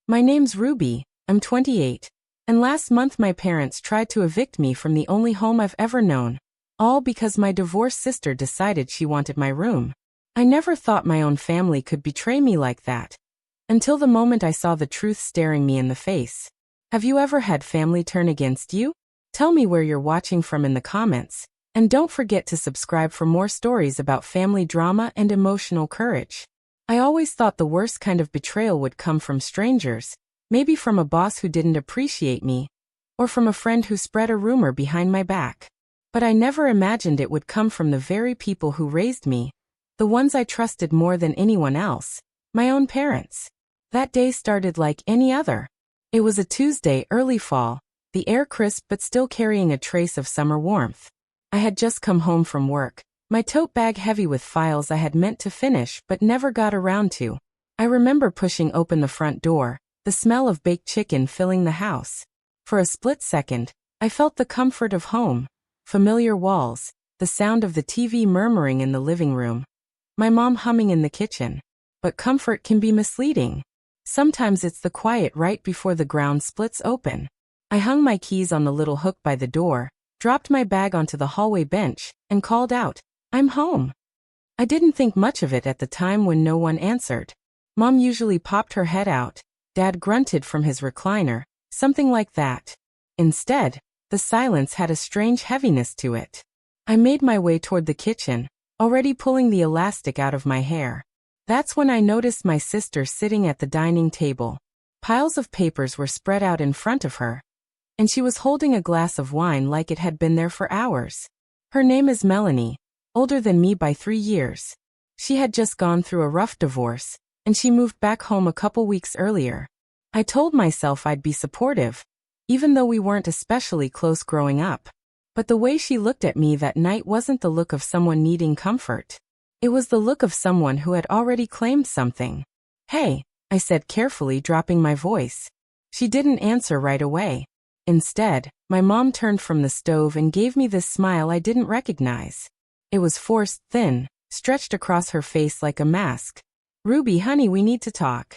My name's Ruby, I'm 28, and last month my parents tried to evict me from the only home I've ever known, all because my divorced sister decided she wanted my room. I never thought my own family could betray me like that, until the moment I saw the truth staring me in the face. Have you ever had family turn against you? Tell me where you're watching from in the comments, and don't forget to subscribe for more stories about family drama and emotional courage. I always thought the worst kind of betrayal would come from strangers, maybe from a boss who didn't appreciate me, or from a friend who spread a rumor behind my back. But I never imagined it would come from the very people who raised me, the ones I trusted more than anyone else, my own parents. That day started like any other. It was a Tuesday, early fall, the air crisp but still carrying a trace of summer warmth. I had just come home from work, my tote bag heavy with files I had meant to finish but never got around to. I remember pushing open the front door, the smell of baked chicken filling the house. For a split second, I felt the comfort of home, familiar walls, the sound of the TV murmuring in the living room, my mom humming in the kitchen. But comfort can be misleading. Sometimes it's the quiet right before the ground splits open. I hung my keys on the little hook by the door, dropped my bag onto the hallway bench, and called out, "I'm home." I didn't think much of it at the time when no one answered. Mom usually popped her head out, Dad grunted from his recliner, something like that. Instead, the silence had a strange heaviness to it. I made my way toward the kitchen, already pulling the elastic out of my hair. That's when I noticed my sister sitting at the dining table. Piles of papers were spread out in front of her, and she was holding a glass of wine like it had been there for hours. Her name is Melanie, older than me by 3 years. She had just gone through a rough divorce, and she moved back home a couple weeks earlier. I told myself I'd be supportive, even though we weren't especially close growing up. But the way she looked at me that night wasn't the look of someone needing comfort. It was the look of someone who had already claimed something. "Hey," I said carefully, dropping my voice. She didn't answer right away. Instead, my mom turned from the stove and gave me this smile I didn't recognize. It was forced, thin, stretched across her face like a mask. "Ruby, honey, we need to talk."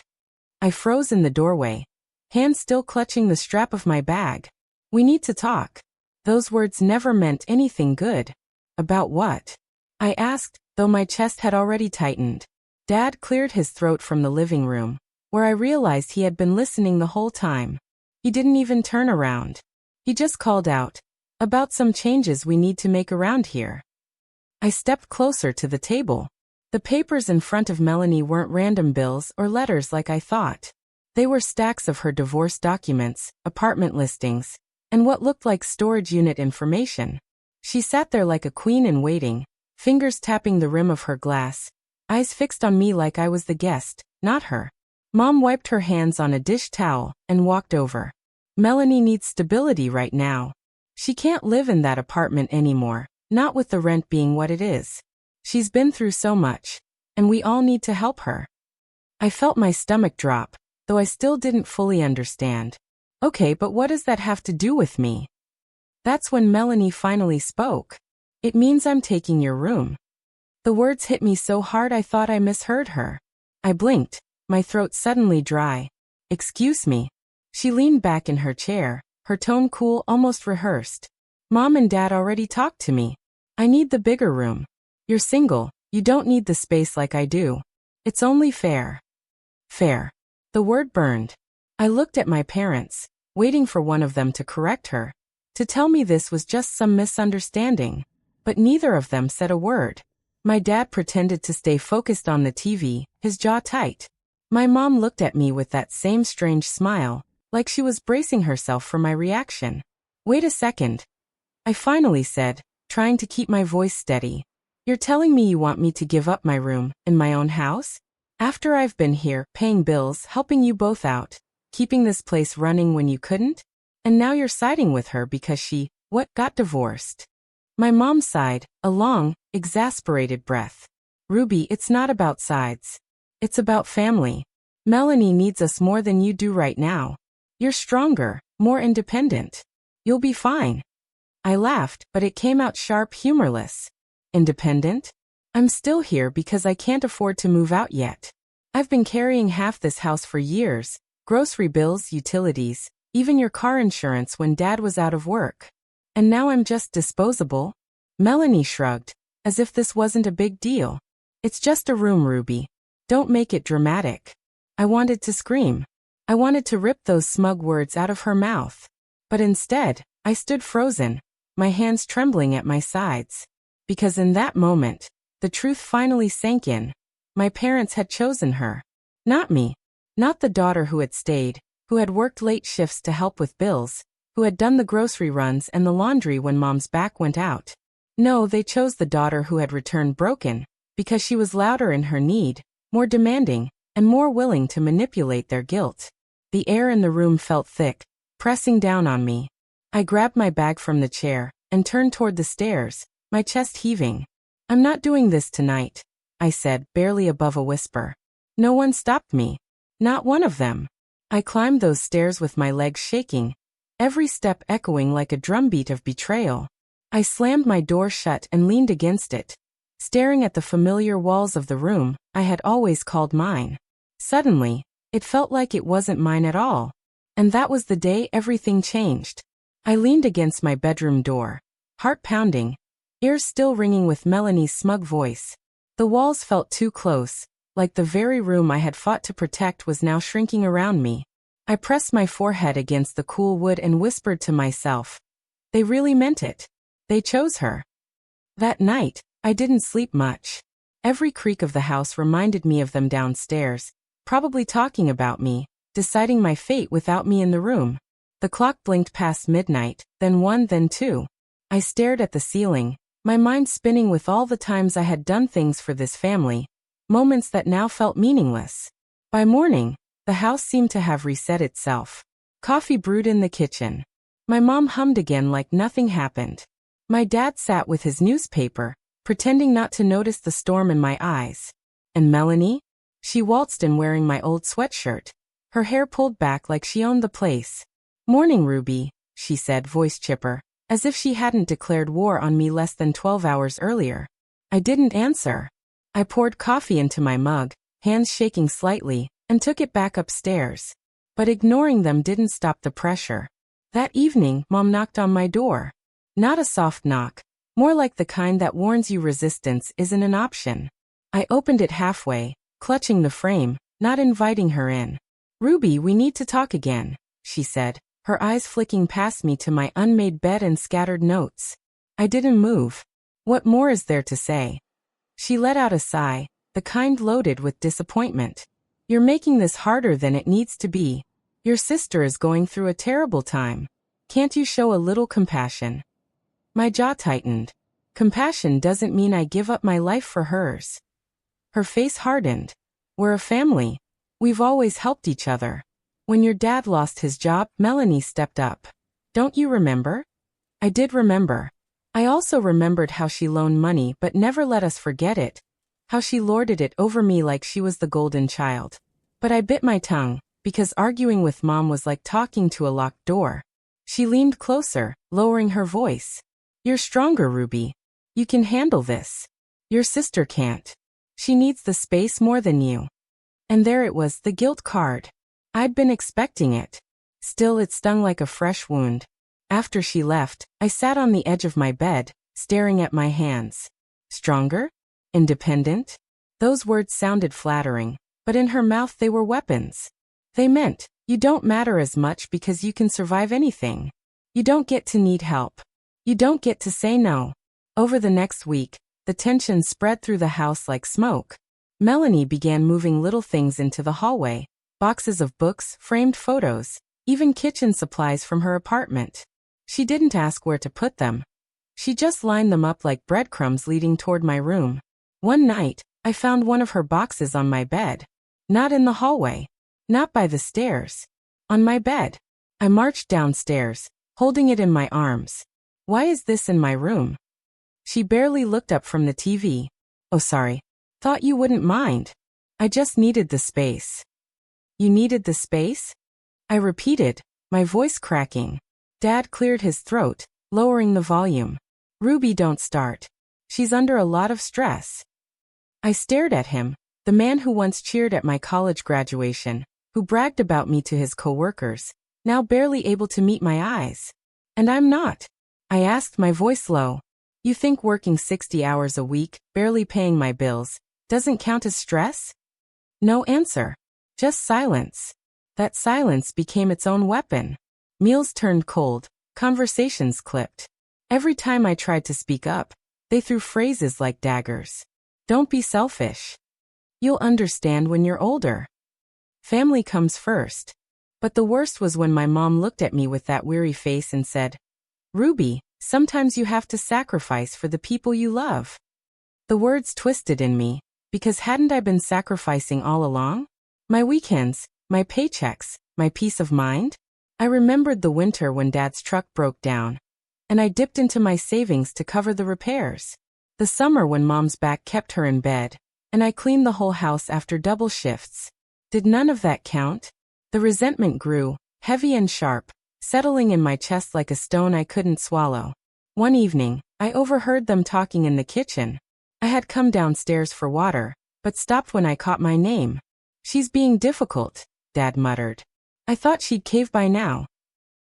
I froze in the doorway, hands still clutching the strap of my bag. "We need to talk." Those words never meant anything good. About what? I asked, though my chest had already tightened. Dad cleared his throat from the living room, where I realized he had been listening the whole time. He didn't even turn around. He just called out, "About some changes we need to make around here." I stepped closer to the table. The papers in front of Melanie weren't random bills or letters like I thought. They were stacks of her divorce documents, apartment listings, and what looked like storage unit information. She sat there like a queen in waiting, fingers tapping the rim of her glass, eyes fixed on me like I was the guest, not her. Mom wiped her hands on a dish towel and walked over. "Melanie needs stability right now. She can't live in that apartment anymore, not with the rent being what it is. She's been through so much, and we all need to help her." I felt my stomach drop, though I still didn't fully understand. "Okay, but what does that have to do with me?" That's when Melanie finally spoke. "It means I'm taking your room." The words hit me so hard I thought I misheard her. I blinked, my throat suddenly dry. "Excuse me." She leaned back in her chair, her tone cool, almost rehearsed. "Mom and Dad already talked to me. I need the bigger room. You're single, you don't need the space like I do. It's only fair." Fair. The word burned. I looked at my parents, waiting for one of them to correct her, to tell me this was just some misunderstanding. But neither of them said a word. My dad pretended to stay focused on the TV, his jaw tight. My mom looked at me with that same strange smile, like she was bracing herself for my reaction. "Wait a second," I finally said, trying to keep my voice steady. "You're telling me you want me to give up my room, in my own house? After I've been here, paying bills, helping you both out, keeping this place running when you couldn't? And now you're siding with her because she, got divorced?" My mom sighed, a long, exasperated breath. "Ruby, it's not about sides. It's about family. Melanie needs us more than you do right now. You're stronger, more independent. You'll be fine." I laughed, but it came out sharp, humorless. "Independent? I'm still here because I can't afford to move out yet. I've been carrying half this house for years, Grocery bills, utilities, even your car insurance when Dad was out of work. And now I'm just disposable? Melanie shrugged, as if this wasn't a big deal. It's just a room, Ruby. Don't make it dramatic. I wanted to scream. I wanted to rip those smug words out of her mouth. But instead, I stood frozen, my hands trembling at my sides. Because in that moment, the truth finally sank in. My parents had chosen her. Not me. Not the daughter who had stayed, who had worked late shifts to help with bills, who had done the grocery runs and the laundry when Mom's back went out. No, they chose the daughter who had returned broken, because she was louder in her need, more demanding, and more willing to manipulate their guilt. The air in the room felt thick, pressing down on me. I grabbed my bag from the chair and turned toward the stairs, my chest heaving. I'm not doing this tonight, I said, barely above a whisper. No one stopped me. Not one of them. I climbed those stairs with my legs shaking, every step echoing like a drumbeat of betrayal. I slammed my door shut and leaned against it, staring at the familiar walls of the room I had always called mine. Suddenly, it felt like it wasn't mine at all. And that was the day everything changed. I leaned against my bedroom door, heart pounding, ears still ringing with Melanie's smug voice. The walls felt too close, like the very room I had fought to protect was now shrinking around me. I pressed my forehead against the cool wood and whispered to myself. They really meant it. They chose her. That night, I didn't sleep much. Every creak of the house reminded me of them downstairs, probably talking about me, deciding my fate without me in the room. The clock blinked past midnight, then 1, then 2. I stared at the ceiling, my mind spinning with all the times I had done things for this family, moments that now felt meaningless. By morning, the house seemed to have reset itself. Coffee brewed in the kitchen. My mom hummed again like nothing happened. My dad sat with his newspaper, pretending not to notice the storm in my eyes. And Melanie? She waltzed in wearing my old sweatshirt, her hair pulled back like she owned the place. Morning, Ruby, she said, voice chipper, as if she hadn't declared war on me less than 12 hours earlier. I didn't answer. I poured coffee into my mug, hands shaking slightly, and took it back upstairs. But ignoring them didn't stop the pressure. That evening, Mom knocked on my door. Not a soft knock, more like the kind that warns you resistance isn't an option. I opened it halfway, clutching the frame, not inviting her in. Ruby, we need to talk again, she said, her eyes flicking past me to my unmade bed and scattered notes. I didn't move. What more is there to say? She let out a sigh, the kind loaded with disappointment. You're making this harder than it needs to be. Your sister is going through a terrible time. Can't you show a little compassion? My jaw tightened. Compassion doesn't mean I give up my life for hers. Her face hardened. We're a family. We've always helped each other. When your dad lost his job, Melanie stepped up. Don't you remember? I did remember. I also remembered how she loaned money but never let us forget it. How she lorded it over me like she was the golden child. But I bit my tongue, because arguing with Mom was like talking to a locked door. She leaned closer, lowering her voice. You're stronger, Ruby. You can handle this. Your sister can't. She needs the space more than you. And there it was, the guilt card. I'd been expecting it. Still, it stung like a fresh wound. After she left, I sat on the edge of my bed, staring at my hands. Stronger? Independent? Those words sounded flattering, but in her mouth they were weapons. They meant, you don't matter as much because you can survive anything. You don't get to need help. You don't get to say no. Over the next week, the tension spread through the house like smoke. Melanie began moving little things into the hallway, boxes of books, framed photos, even kitchen supplies from her apartment. She didn't ask where to put them. She just lined them up like breadcrumbs leading toward my room. One night, I found one of her boxes on my bed. Not in the hallway. Not by the stairs. On my bed. I marched downstairs, holding it in my arms. Why is this in my room? She barely looked up from the TV. Oh, sorry. Thought you wouldn't mind. I just needed the space. You needed the space? I repeated, my voice cracking. Dad cleared his throat, lowering the volume. Ruby, don't start. She's under a lot of stress. I stared at him, the man who once cheered at my college graduation, who bragged about me to his coworkers, now barely able to meet my eyes. And I'm not. I asked, my voice low. You think working 60 hours a week, barely paying my bills, doesn't count as stress? No answer. Just silence. That silence became its own weapon. Meals turned cold, conversations clipped. Every time I tried to speak up, they threw phrases like daggers. Don't be selfish. You'll understand when you're older. Family comes first. But the worst was when my mom looked at me with that weary face and said, Ruby, sometimes you have to sacrifice for the people you love. The words twisted in me, because hadn't I been sacrificing all along? My weekends, my paychecks, my peace of mind? I remembered the winter when Dad's truck broke down, and I dipped into my savings to cover the repairs. The summer when Mom's back kept her in bed, and I cleaned the whole house after double shifts. Did none of that count? The resentment grew, heavy and sharp, settling in my chest like a stone I couldn't swallow. One evening, I overheard them talking in the kitchen. I had come downstairs for water, but stopped when I caught my name. She's being difficult, Dad muttered. I thought she'd cave by now.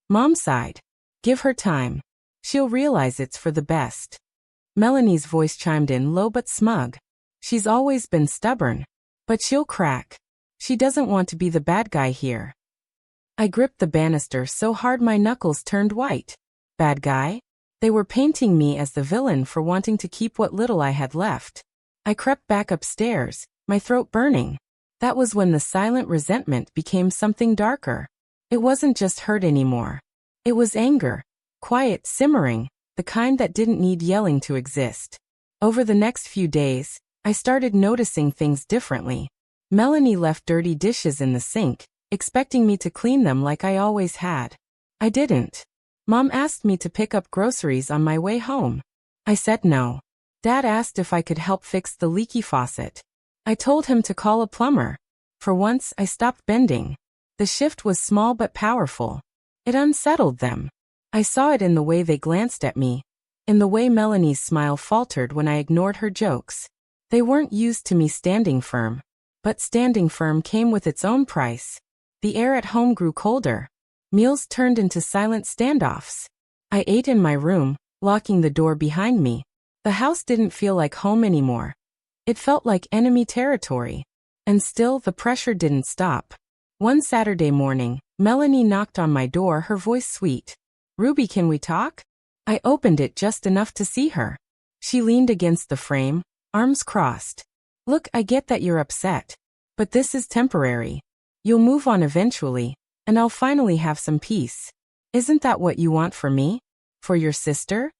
Mom sighed. Give her time. She'll realize it's for the best. Melanie's voice chimed in, low but smug. She's always been stubborn. But she'll crack. She doesn't want to be the bad guy here. I gripped the banister so hard my knuckles turned white. Bad guy? They were painting me as the villain for wanting to keep what little I had left. I crept back upstairs, my throat burning. That was when the silent resentment became something darker. It wasn't just hurt anymore. It was anger. Quiet, simmering, the kind that didn't need yelling to exist. Over the next few days, I started noticing things differently. Melanie left dirty dishes in the sink, expecting me to clean them like I always had. I didn't. Mom asked me to pick up groceries on my way home. I said no. Dad asked if I could help fix the leaky faucet. I told him to call a plumber. For once, I stopped bending. The shift was small but powerful. It unsettled them. I saw it in the way they glanced at me, in the way Melanie's smile faltered when I ignored her jokes. They weren't used to me standing firm. But standing firm came with its own price. The air at home grew colder. Meals turned into silent standoffs. I ate in my room, locking the door behind me. The house didn't feel like home anymore. It felt like enemy territory. And still, the pressure didn't stop. One Saturday morning, Melanie knocked on my door, her voice sweet. Ruby, can we talk? I opened it just enough to see her. She leaned against the frame, arms crossed. Look, I get that you're upset. But this is temporary. You'll move on eventually, and I'll finally have some peace. Isn't that what you want for me? For your sister?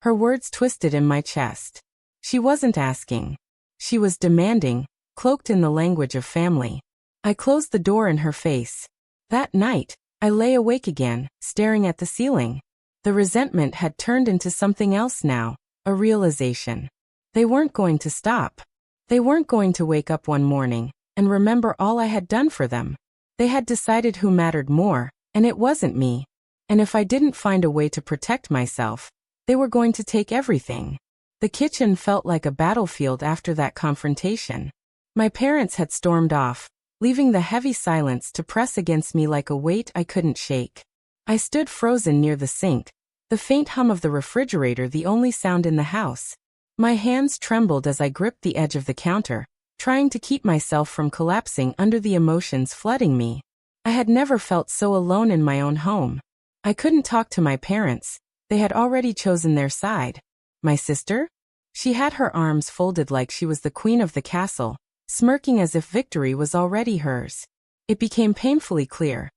Her words twisted in my chest. She wasn't asking. She was demanding, cloaked in the language of family. I closed the door in her face. That night, I lay awake again, staring at the ceiling. The resentment had turned into something else now, a realization. They weren't going to stop. They weren't going to wake up one morning and remember all I had done for them. They had decided who mattered more, and it wasn't me. And if I didn't find a way to protect myself, they were going to take everything. The kitchen felt like a battlefield after that confrontation. My parents had stormed off, leaving the heavy silence to press against me like a weight I couldn't shake. I stood frozen near the sink, the faint hum of the refrigerator the only sound in the house. My hands trembled as I gripped the edge of the counter, trying to keep myself from collapsing under the emotions flooding me. I had never felt so alone in my own home. I couldn't talk to my parents. They had already chosen their side. My sister? She had her arms folded like she was the queen of the castle, smirking as if victory was already hers. It became painfully clear.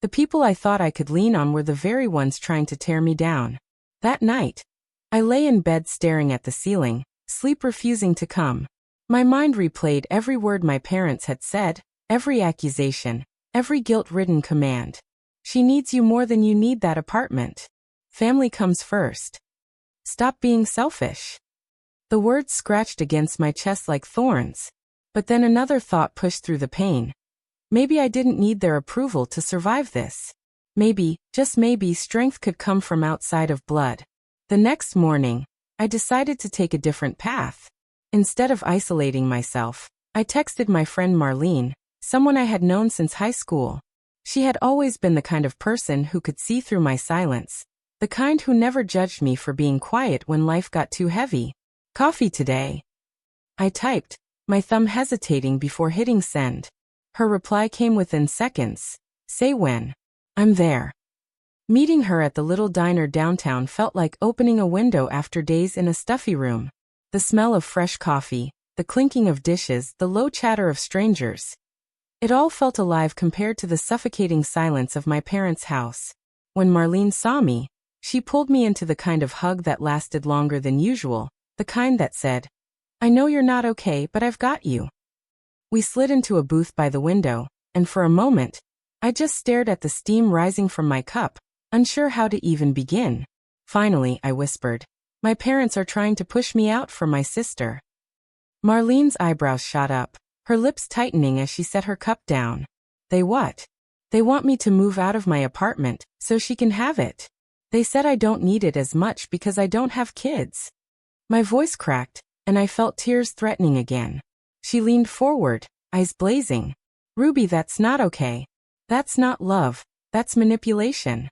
The people I thought I could lean on were the very ones trying to tear me down. That night, I lay in bed staring at the ceiling, sleep refusing to come. My mind replayed every word my parents had said, every accusation, every guilt-ridden command. She needs you more than you need that apartment. Family comes first. Stop being selfish. The words scratched against my chest like thorns. But then another thought pushed through the pain. Maybe I didn't need their approval to survive this. Maybe, just maybe, strength could come from outside of blood. The next morning, I decided to take a different path. Instead of isolating myself, I texted my friend Marlene, someone I had known since high school. She had always been the kind of person who could see through my silence, the kind who never judged me for being quiet when life got too heavy. Coffee today? I typed, my thumb hesitating before hitting send. Her reply came within seconds. Say when. I'm there. Meeting her at the little diner downtown felt like opening a window after days in a stuffy room. The smell of fresh coffee, the clinking of dishes, the low chatter of strangers. It all felt alive compared to the suffocating silence of my parents' house. When Marlene saw me, she pulled me into the kind of hug that lasted longer than usual, the kind that said, I know you're not okay, but I've got you. We slid into a booth by the window, and for a moment, I just stared at the steam rising from my cup, unsure how to even begin. Finally, I whispered, my parents are trying to push me out for my sister. Marlene's eyebrows shot up, her lips tightening as she set her cup down. They what? They want me to move out of my apartment, so she can have it. They said I don't need it as much because I don't have kids. My voice cracked, and I felt tears threatening again. She leaned forward, eyes blazing. Ruby, that's not okay. That's not love, that's manipulation.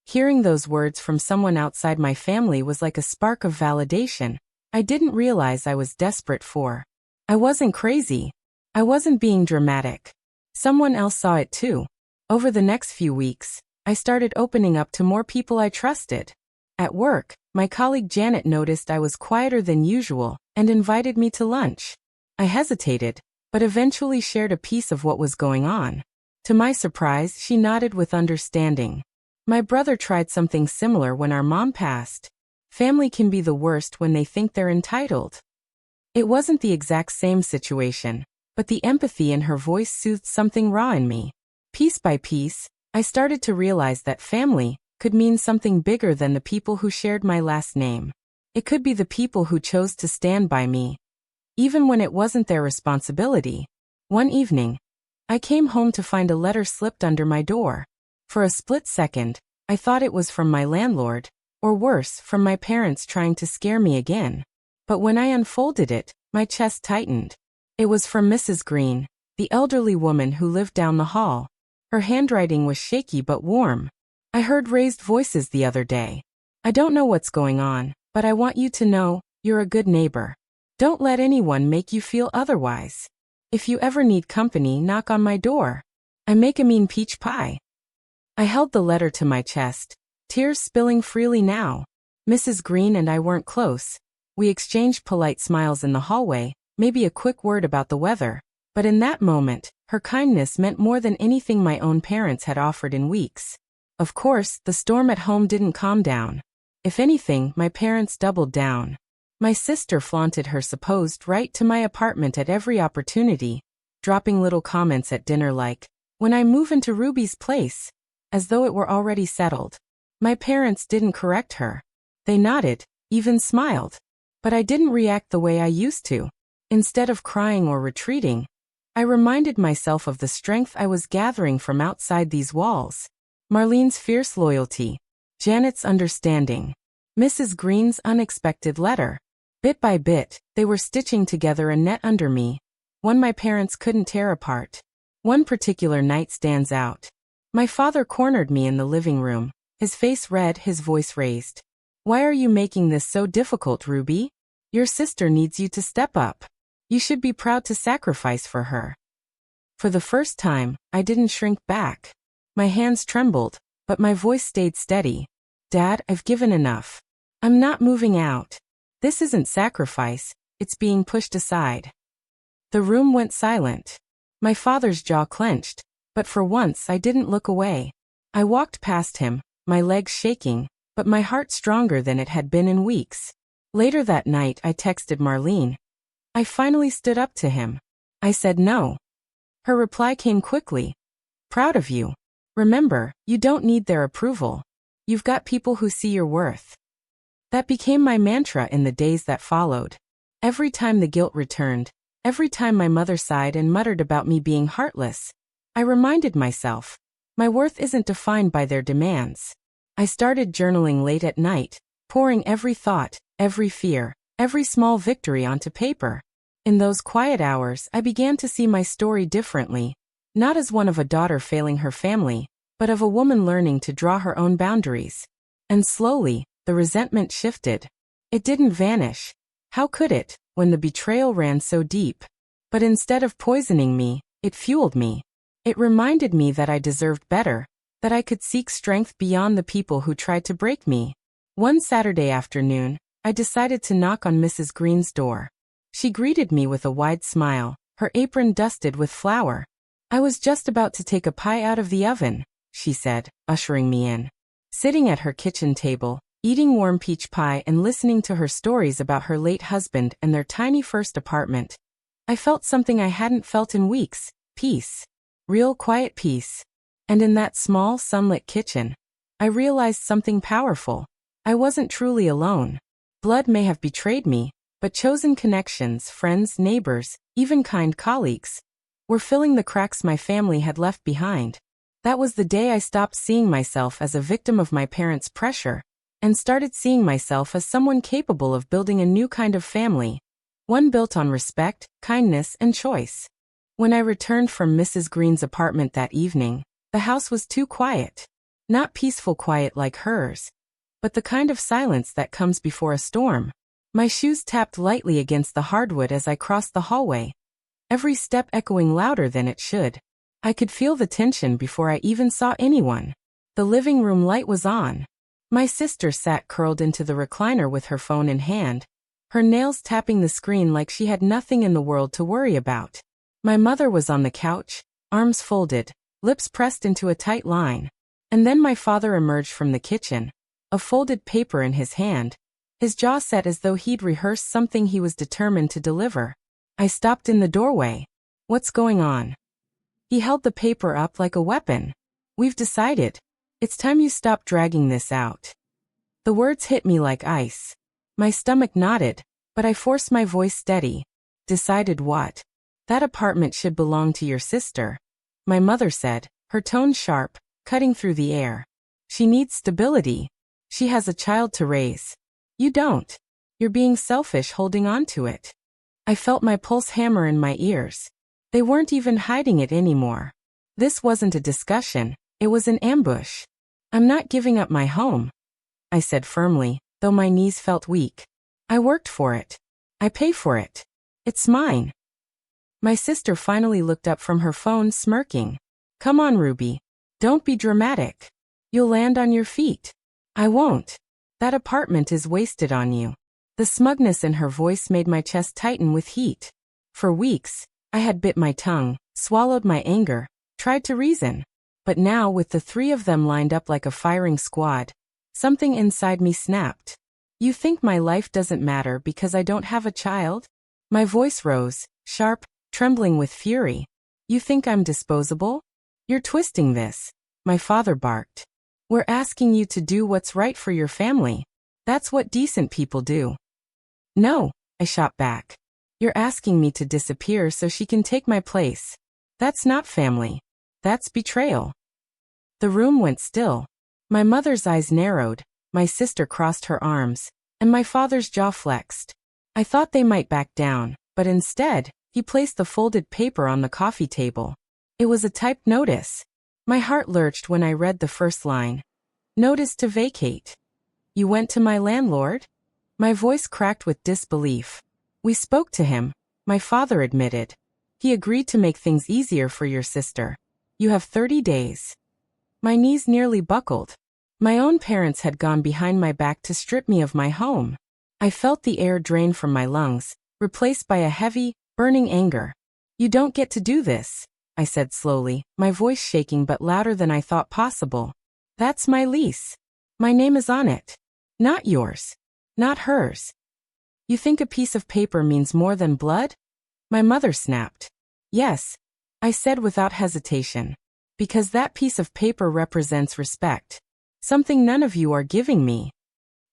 Hearing those words from someone outside my family was like a spark of validation I didn't realize I was desperate for. I wasn't crazy. I wasn't being dramatic. Someone else saw it too. Over the next few weeks, I started opening up to more people I trusted. At work, my colleague Janet noticed I was quieter than usual and invited me to lunch. I hesitated, but eventually shared a piece of what was going on. To my surprise, she nodded with understanding. My brother tried something similar when our mom passed. Family can be the worst when they think they're entitled. It wasn't the exact same situation, but the empathy in her voice soothed something raw in me. Piece by piece, I started to realize that family could mean something bigger than the people who shared my last name. It could be the people who chose to stand by me, even when it wasn't their responsibility. One evening, I came home to find a letter slipped under my door. For a split second, I thought it was from my landlord, or worse, from my parents trying to scare me again. But when I unfolded it, my chest tightened. It was from Mrs. Green, the elderly woman who lived down the hall. Her handwriting was shaky but warm. I heard raised voices the other day. I don't know what's going on, but I want you to know, you're a good neighbor. Don't let anyone make you feel otherwise. If you ever need company, knock on my door. I make a mean peach pie. I held the letter to my chest, tears spilling freely now. Mrs. Green and I weren't close. We exchanged polite smiles in the hallway, maybe a quick word about the weather. But in that moment, her kindness meant more than anything my own parents had offered in weeks. Of course, the storm at home didn't calm down. If anything, my parents doubled down. My sister flaunted her supposed right to my apartment at every opportunity, dropping little comments at dinner like, when I move into Ruby's place, as though it were already settled. My parents didn't correct her. They nodded, even smiled. But I didn't react the way I used to. Instead of crying or retreating, I reminded myself of the strength I was gathering from outside these walls. Marlene's fierce loyalty, Janet's understanding, Mrs. Green's unexpected letter. Bit by bit, they were stitching together a net under me, one my parents couldn't tear apart. One particular night stands out. My father cornered me in the living room, his face red, his voice raised. Why are you making this so difficult, Ruby? Your sister needs you to step up. You should be proud to sacrifice for her. For the first time, I didn't shrink back. My hands trembled, but my voice stayed steady. Dad, I've given enough. I'm not moving out. This isn't sacrifice, it's being pushed aside. The room went silent. My father's jaw clenched, but for once I didn't look away. I walked past him, my legs shaking, but my heart stronger than it had been in weeks. Later that night I texted Marlene. I finally stood up to him. I said no. Her reply came quickly. Proud of you. Remember, you don't need their approval. You've got people who see your worth. That became my mantra in the days that followed. Every time the guilt returned, every time my mother sighed and muttered about me being heartless, I reminded myself, my worth isn't defined by their demands. I started journaling late at night, pouring every thought, every fear, every small victory onto paper. In those quiet hours, I began to see my story differently, not as one of a daughter failing her family, but of a woman learning to draw her own boundaries. And slowly, the resentment shifted. It didn't vanish. How could it, when the betrayal ran so deep? But instead of poisoning me, it fueled me. It reminded me that I deserved better, that I could seek strength beyond the people who tried to break me. One Saturday afternoon, I decided to knock on Mrs. Green's door. She greeted me with a wide smile, her apron dusted with flour. "I was just about to take a pie out of the oven," she said, ushering me in. Sitting at her kitchen table, eating warm peach pie and listening to her stories about her late husband and their tiny first apartment, I felt something I hadn't felt in weeks: peace. Real quiet peace. And in that small, sunlit kitchen, I realized something powerful. I wasn't truly alone. Blood may have betrayed me, but chosen connections, friends, neighbors, even kind colleagues, were filling the cracks my family had left behind. That was the day I stopped seeing myself as a victim of my parents' pressure, and started seeing myself as someone capable of building a new kind of family, one built on respect, kindness, and choice. When I returned from Mrs. Green's apartment that evening, the house was too quiet. Not peaceful quiet like hers, but the kind of silence that comes before a storm. My shoes tapped lightly against the hardwood as I crossed the hallway, every step echoing louder than it should. I could feel the tension before I even saw anyone. The living room light was on. My sister sat curled into the recliner with her phone in hand, her nails tapping the screen like she had nothing in the world to worry about. My mother was on the couch, arms folded, lips pressed into a tight line. And then my father emerged from the kitchen, a folded paper in his hand, his jaw set as though he'd rehearsed something he was determined to deliver. I stopped in the doorway. "What's going on?" He held the paper up like a weapon. "We've decided. It's time you stop dragging this out." The words hit me like ice. My stomach knotted, but I forced my voice steady. "Decided what?" "That apartment should belong to your sister," my mother said, her tone sharp, cutting through the air. "She needs stability. She has a child to raise. You don't. You're being selfish holding on to it." I felt my pulse hammer in my ears. They weren't even hiding it anymore. This wasn't a discussion, it was an ambush. "I'm not giving up my home," I said firmly, though my knees felt weak. "I worked for it. I pay for it. It's mine." My sister finally looked up from her phone, smirking. "Come on, Ruby. Don't be dramatic. You'll land on your feet." "I won't. That apartment is wasted on you." The smugness in her voice made my chest tighten with heat. For weeks, I had bit my tongue, swallowed my anger, tried to reason. But now, with the three of them lined up like a firing squad, something inside me snapped. "You think my life doesn't matter because I don't have a child?" My voice rose, sharp, trembling with fury. "You think I'm disposable? You're twisting this," my father barked. "We're asking you to do what's right for your family. That's what decent people do." "No," I shot back. "You're asking me to disappear so she can take my place. That's not family. That's betrayal." The room went still. My mother's eyes narrowed, my sister crossed her arms, and my father's jaw flexed. I thought they might back down, but instead, he placed the folded paper on the coffee table. It was a typed notice. My heart lurched when I read the first line. "Notice to vacate." "You went to my landlord?" My voice cracked with disbelief. "We spoke to him," my father admitted. "He agreed to make things easier for your sister. You have 30 days. My knees nearly buckled. My own parents had gone behind my back to strip me of my home. I felt the air drain from my lungs, replaced by a heavy, burning anger. "You don't get to do this," I said slowly, my voice shaking but louder than I thought possible. "That's my lease. My name is on it. Not yours. Not hers." "You think a piece of paper means more than blood?" my mother snapped. "Yes," I said without hesitation. "Because that piece of paper represents respect. Something none of you are giving me."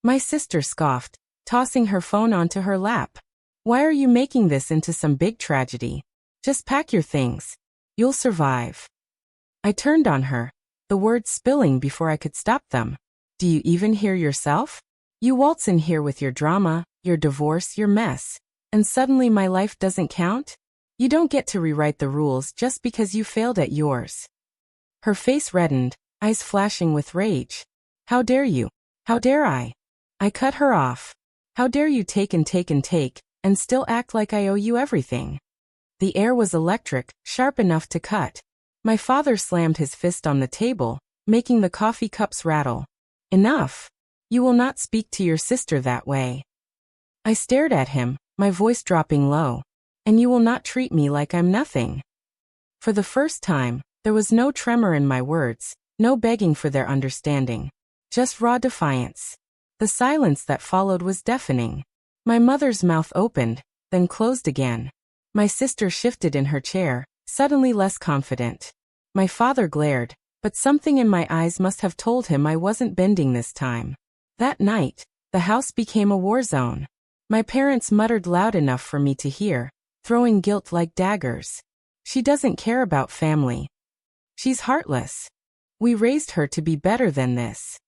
My sister scoffed, tossing her phone onto her lap. "Why are you making this into some big tragedy? Just pack your things. You'll survive." I turned on her, the words spilling before I could stop them. "Do you even hear yourself? You waltz in here with your drama, your divorce, your mess, And suddenly my life doesn't count? You don't get to rewrite the rules just because you failed at yours. Her face reddened, eyes flashing with rage. How dare you? How dare I? I cut her off. How dare you take and take and take, and still act like I owe you everything? The air was electric, sharp enough to cut. My father slammed his fist on the table, making the coffee cups rattle. Enough! You will not speak to your sister that way. I stared at him, my voice dropping low. And you will not treat me like I'm nothing. For the first time, there was no tremor in my words, no begging for their understanding. Just raw defiance. The silence that followed was deafening. My mother's mouth opened, then closed again. My sister shifted in her chair, suddenly less confident. My father glared, but something in my eyes must have told him I wasn't bending this time. That night, the house became a war zone. My parents muttered loud enough for me to hear, throwing guilt like daggers. She doesn't care about family. She's heartless. We raised her to be better than this.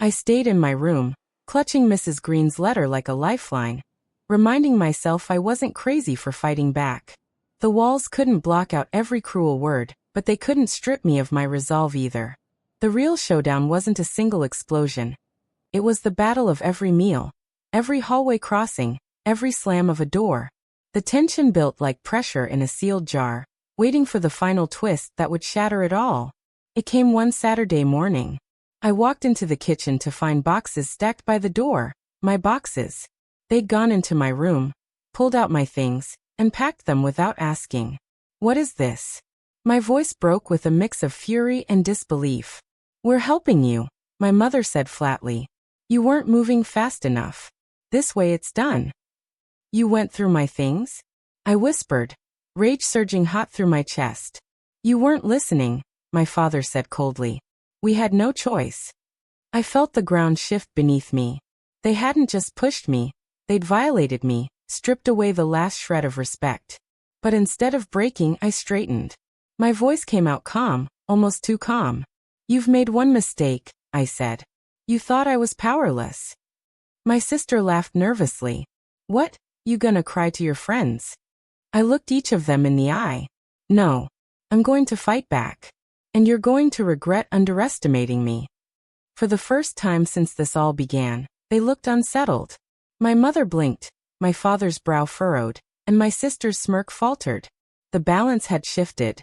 I stayed in my room, clutching Mrs. Green's letter like a lifeline, reminding myself I wasn't crazy for fighting back. The walls couldn't block out every cruel word, but they couldn't strip me of my resolve either. The real showdown wasn't a single explosion. It was the battle of every meal, every hallway crossing, every slam of a door. The tension built like pressure in a sealed jar, waiting for the final twist that would shatter it all. It came one Saturday morning. I walked into the kitchen to find boxes stacked by the door, my boxes. They'd gone into my room, pulled out my things, and packed them without asking. What is this? My voice broke with a mix of fury and disbelief. We're helping you, my mother said flatly. You weren't moving fast enough. This way it's done. You went through my things? I whispered, rage surging hot through my chest. You weren't listening, my father said coldly. We had no choice. I felt the ground shift beneath me. They hadn't just pushed me, they'd violated me, stripped away the last shred of respect. But instead of breaking, I straightened. My voice came out calm, almost too calm. You've made one mistake, I said. You thought I was powerless. My sister laughed nervously. What? You gonna cry to your friends? I looked each of them in the eye. No. I'm going to fight back. And you're going to regret underestimating me. For the first time since this all began, they looked unsettled. My mother blinked, my father's brow furrowed, and my sister's smirk faltered. The balance had shifted.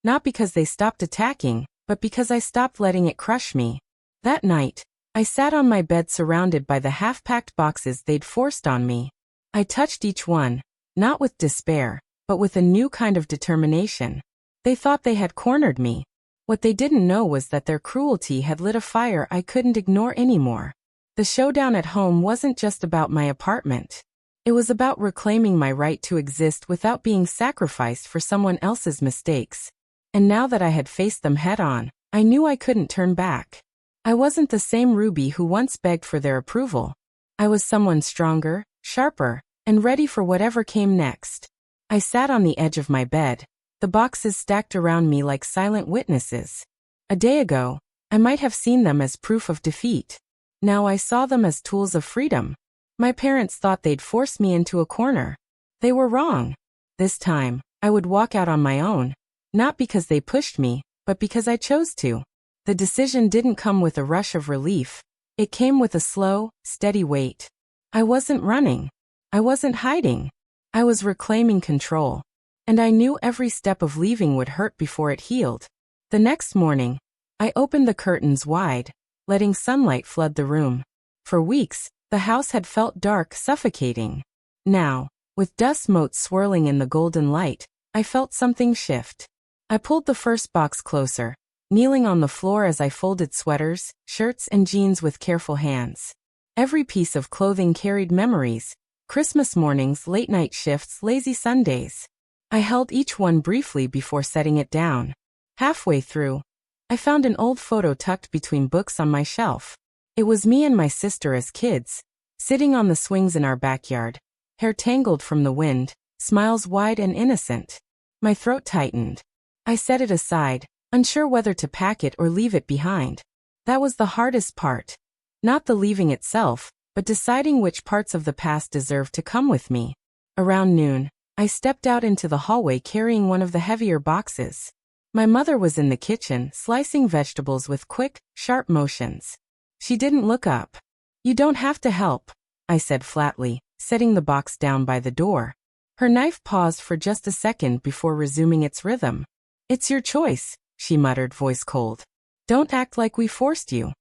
Not because they stopped attacking, but because I stopped letting it crush me. That night, I sat on my bed surrounded by the half-packed boxes they'd forced on me. I touched each one, not with despair, but with a new kind of determination. They thought they had cornered me. What they didn't know was that their cruelty had lit a fire I couldn't ignore anymore. The showdown at home wasn't just about my apartment. It was about reclaiming my right to exist without being sacrificed for someone else's mistakes. And now that I had faced them head-on, I knew I couldn't turn back. I wasn't the same Ruby who once begged for their approval. I was someone stronger, sharper, and ready for whatever came next. I sat on the edge of my bed, the boxes stacked around me like silent witnesses. A day ago, I might have seen them as proof of defeat. Now I saw them as tools of freedom. My parents thought they'd force me into a corner. They were wrong. This time, I would walk out on my own. Not because they pushed me, but because I chose to. The decision didn't come with a rush of relief. It came with a slow, steady weight. I wasn't running. I wasn't hiding. I was reclaiming control. And I knew every step of leaving would hurt before it healed. The next morning, I opened the curtains wide, letting sunlight flood the room. For weeks, the house had felt dark, suffocating. Now, with dust motes swirling in the golden light, I felt something shift. I pulled the first box closer, kneeling on the floor as I folded sweaters, shirts, and jeans with careful hands. Every piece of clothing carried memories: Christmas mornings, late-night shifts, lazy Sundays. I held each one briefly before setting it down. Halfway through, I found an old photo tucked between books on my shelf. It was me and my sister as kids, sitting on the swings in our backyard, hair tangled from the wind, smiles wide and innocent. My throat tightened. I set it aside, unsure whether to pack it or leave it behind. That was the hardest part. Not the leaving itself, but deciding which parts of the past deserved to come with me. Around noon, I stepped out into the hallway carrying one of the heavier boxes. My mother was in the kitchen, slicing vegetables with quick, sharp motions. She didn't look up. "You don't have to help," I said flatly, setting the box down by the door. Her knife paused for just a second before resuming its rhythm. "It's your choice," she muttered, voice cold. "Don't act like we forced you."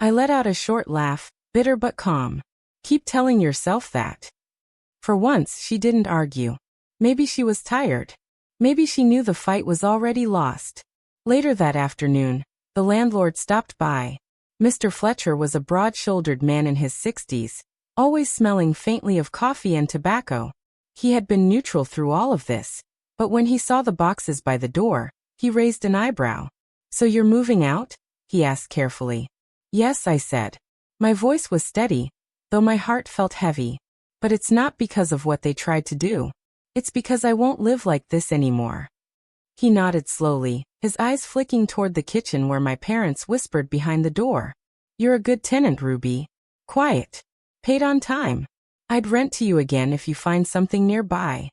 I let out a short laugh, bitter but calm. "Keep telling yourself that." For once, she didn't argue. Maybe she was tired. Maybe she knew the fight was already lost. Later that afternoon, the landlord stopped by. Mr. Fletcher was a broad-shouldered man in his 60s, always smelling faintly of coffee and tobacco. He had been neutral through all of this, but when he saw the boxes by the door, he raised an eyebrow. "So you're moving out?" he asked carefully. "Yes," I said. My voice was steady, though my heart felt heavy. "But it's not because of what they tried to do. It's because I won't live like this anymore." He nodded slowly, his eyes flicking toward the kitchen where my parents whispered behind the door. "You're a good tenant, Ruby. Quiet. Paid on time. I'd rent to you again if you find something nearby."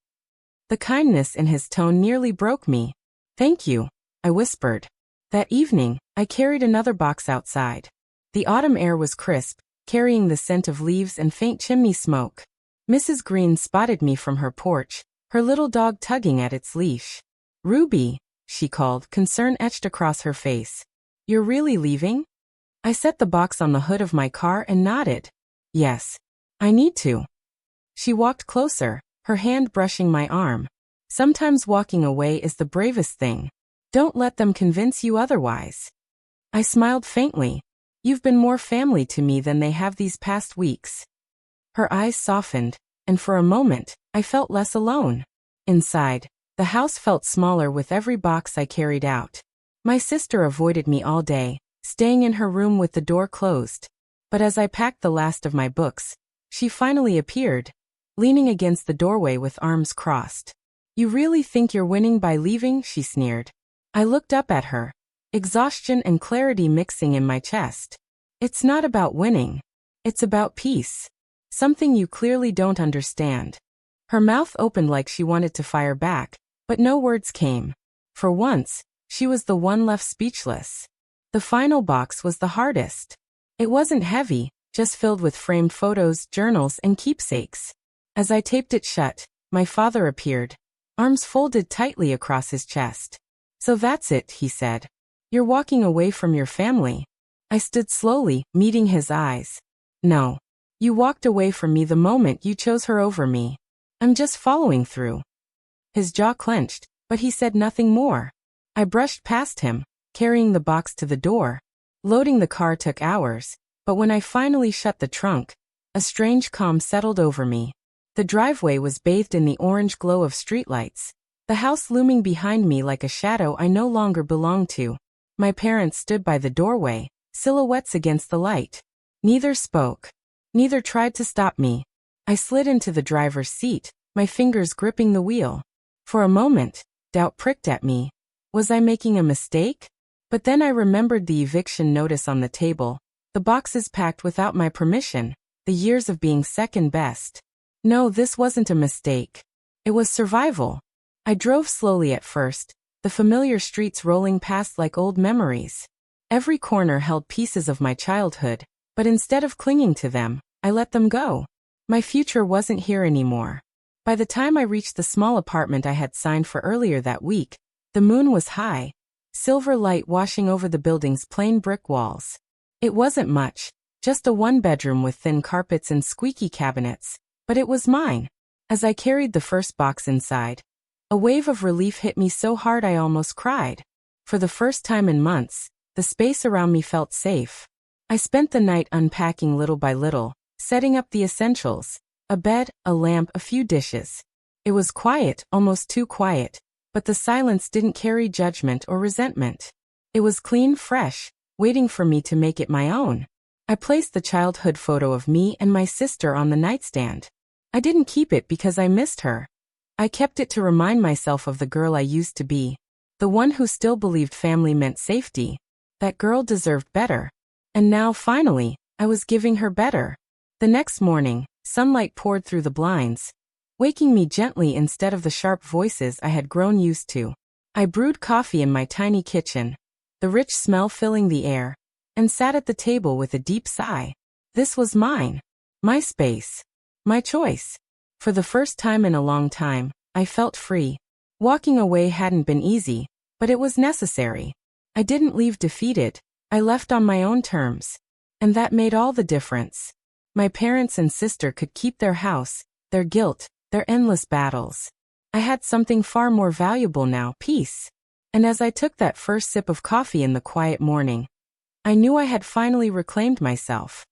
The kindness in his tone nearly broke me. "Thank you," I whispered. That evening, I carried another box outside. The autumn air was crisp, carrying the scent of leaves and faint chimney smoke. Mrs. Green spotted me from her porch, her little dog tugging at its leash. "Ruby," she called, concern etched across her face. "You're really leaving?" I set the box on the hood of my car and nodded. "Yes. I need to." She walked closer, her hand brushing my arm. "Sometimes walking away is the bravest thing. Don't let them convince you otherwise." I smiled faintly. "You've been more family to me than they have these past weeks." Her eyes softened, and for a moment, I felt less alone. Inside, the house felt smaller with every box I carried out. My sister avoided me all day, staying in her room with the door closed. But as I packed the last of my books, she finally appeared, leaning against the doorway with arms crossed. "You really think you're winning by leaving?" she sneered. I looked up at her, exhaustion and clarity mixing in my chest. "It's not about winning. It's about peace. Something you clearly don't understand." Her mouth opened like she wanted to fire back, but no words came. For once, she was the one left speechless. The final box was the hardest. It wasn't heavy, just filled with framed photos, journals, and keepsakes. As I taped it shut, my father appeared, arms folded tightly across his chest. "So that's it," he said. "You're walking away from your family." I stood slowly, meeting his eyes. "No. You walked away from me the moment you chose her over me. I'm just following through." His jaw clenched, but he said nothing more. I brushed past him, carrying the box to the door. Loading the car took hours, but when I finally shut the trunk, a strange calm settled over me. The driveway was bathed in the orange glow of streetlights, the house looming behind me like a shadow I no longer belonged to. My parents stood by the doorway, silhouettes against the light. Neither spoke. Neither tried to stop me. I slid into the driver's seat, my fingers gripping the wheel. For a moment, doubt pricked at me. Was I making a mistake? But then I remembered the eviction notice on the table, the boxes packed without my permission, the years of being second best. No, this wasn't a mistake. It was survival. I drove slowly at first, the familiar streets rolling past like old memories. Every corner held pieces of my childhood, but instead of clinging to them, I let them go. My future wasn't here anymore. By the time I reached the small apartment I had signed for earlier that week, the moon was high, silver light washing over the building's plain brick walls. It wasn't much, just a one-bedroom with thin carpets and squeaky cabinets, but it was mine. As I carried the first box inside, a wave of relief hit me so hard I almost cried. For the first time in months, the space around me felt safe. I spent the night unpacking little by little, setting up the essentials, a bed, a lamp, a few dishes. It was quiet, almost too quiet, but the silence didn't carry judgment or resentment. It was clean, fresh, waiting for me to make it my own. I placed the childhood photo of me and my sister on the nightstand. I didn't keep it because I missed her. I kept it to remind myself of the girl I used to be, the one who still believed family meant safety. That girl deserved better. And now, finally, I was giving her better. The next morning, sunlight poured through the blinds. waking me gently instead of the sharp voices I had grown used to. I brewed coffee in my tiny kitchen, the rich smell filling the air, and sat at the table with a deep sigh. This was mine. My space. My choice. For the first time in a long time, I felt free. Walking away hadn't been easy, but it was necessary. I didn't leave defeated, I left on my own terms. And that made all the difference. My parents and sister could keep their house, their guilt, their endless battles. I had something far more valuable now, peace. And as I took that first sip of coffee in the quiet morning, I knew I had finally reclaimed myself.